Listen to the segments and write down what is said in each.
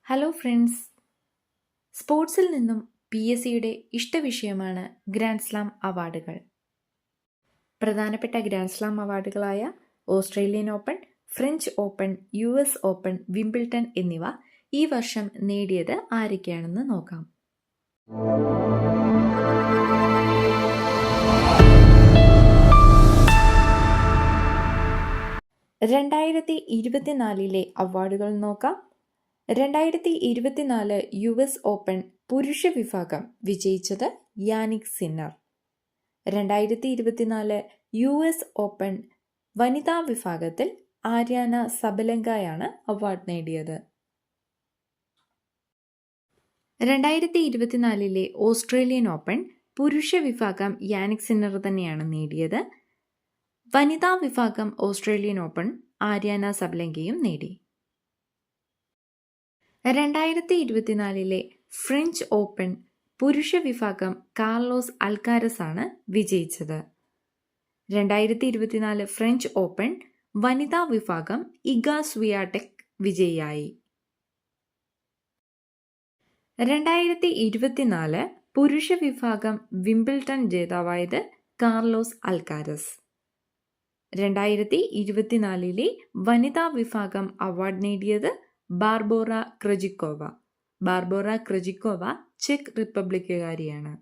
Hello friends, സ്പോർട്സിൽ നിന്നും PSCയുടെ ഇഷ്ടവിഷയമാണ് grand slam അവാർഡുകൾ. പ്രധാനപ്പെട്ട ഗ്രാൻഡ് സ്ലാം അവാർഡുകളായ Australian open, French open, US open, Wimbledon എന്നിവ ഈ വർഷം നേടിയത് ആരൊക്കെയാണെന്ന് നോക്കാം. (2024) അവാർഡുകൾ നോക്കാം. 2024 US ഓപ്പൺ പുരുഷ വിഭാഗം വിജയിച്ചത് യാനിക് സിന്നർ. 2024 US ഓപ്പൺ വനിതാ വിഭാഗത്തിൽ ആര്യാന സബലങ്കയാണ് അവാർഡ് നേടിയത്. 2024 ഓസ്ട്രേലിയൻ ഓപ്പൺ പുരുഷ വിഭാഗം യാനിക് സിന്നർ തന്നെയാണ് നേടിയത്. വനിതാ വിഭാഗം ഓസ്ട്രേലിയൻ ഓപ്പൺ ആര്യാന സബലങ്കയും നേടി. 2024 ഫ്രഞ്ച് ഓപ്പൺ പുരുഷ വിഭാഗം കാർലോസ് അൽക്കാരസ് ആണ് വിജയിച്ചത്. 2024 ഫ്രഞ്ച് ഓപ്പൺ വനിതാ വിഭാഗം ഇഗ സ്വിയാടെക് വിജയിയായി. 2024 പുരുഷ വിഭാഗം വിംബിൾട്ടൺ ജേതാവായത് കാർലോസ് അൽക്കാരസ്. 2024 വനിതാ വിഭാഗം അവാർഡ് നേടിയത് ബാർബോറ ക്രജിക്കോവ. ബാർബോറ ക്രജിക്കോവ ചെക്ക് റിപ്പബ്ലിക്കുകാരിയാണ്.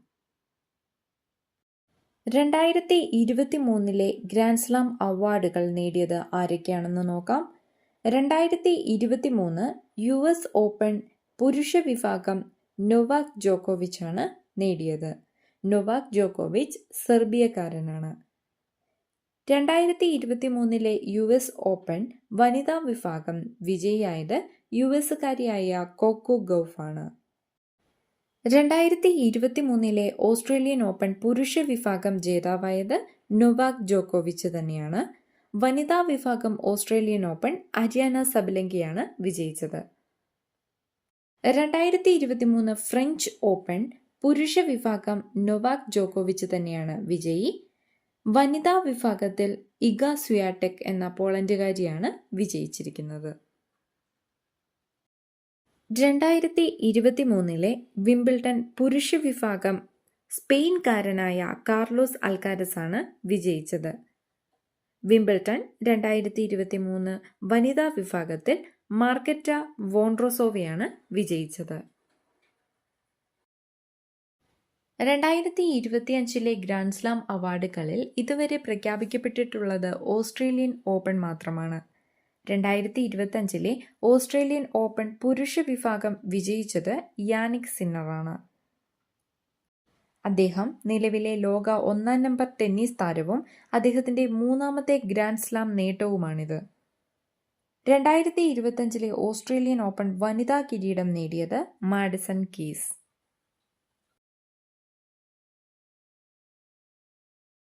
2023 ഗ്രാൻഡ് സ്ലാം അവാർഡുകൾ നേടിയത് ആരൊക്കെയാണെന്ന് നോക്കാം. 2023 US ഓപ്പൺ പുരുഷ വിഭാഗം നൊവാക് ജോക്കോവിച്ച് ആണ് നേടിയത്. നൊവാക് ജോക്കോവിച്ച് സെർബിയക്കാരനാണ്. 2023 US ഓപ്പൺ വനിതാ വിഭാഗം വിജയിയായത് US-കാരിയായ കോക്കോ ഗൗഫ് ആണ്. 2023 ഓസ്ട്രേലിയൻ ഓപ്പൺ പുരുഷ വിഭാഗം ജേതാവായത് നൊവാക് ജോക്കോവിച്ച് തന്നെയാണ്. വനിതാ വിഭാഗം ഓസ്ട്രേലിയൻ ഓപ്പൺ ആര്യാന സബലങ്കയാണ് വിജയിച്ചത്. 2023 ഫ്രഞ്ച് ഓപ്പൺ പുരുഷ വിഭാഗം നൊവാക് ജോക്കോവിച്ച് തന്നെയാണ് വിജയി. വനിതാ വിഭാഗത്തിൽ ഇഗ സ്വിയാടെക് എന്ന പോളണ്ടുകാരിയാണ് വിജയിച്ചിരിക്കുന്നത്. 2023 വിംബിൾട്ടൺ പുരുഷ വിഭാഗം സ്പെയിൻകാരനായ കാർലോസ് അൽക്കാരസ് ആണ് വിജയിച്ചത്. വിംബിൾട്ടൺ 2023 വനിതാ വിഭാഗത്തിൽ മാർക്കറ്റ വോൺഡ്രോസോവയാണ് വിജയിച്ചത്. 2025 ഗ്രാൻഡ് സ്ലാം അവാർഡുകളിൽ ഇതുവരെ പ്രഖ്യാപിക്കപ്പെട്ടിട്ടുള്ളത് ഓസ്ട്രേലിയൻ ഓപ്പൺ മാത്രമാണ്. 2025 ഓസ്ട്രേലിയൻ ഓപ്പൺ പുരുഷ വിഭാഗം വിജയിച്ചത് യാനിക് സിന്നറാണ്. അദ്ദേഹം നിലവിലെ ലോക 1-ാം നമ്പർ ടെന്നീസ് താരവും അദ്ദേഹത്തിന്റെ 3ാമത്തെ ഗ്രാൻഡ് സ്ലാം നേട്ടവുമാണിത്. 2025 ഓസ്ട്രേലിയൻ ഓപ്പൺ വനിതാ കിരീടം നേടിയത് മാഡിസൺ കീസ്.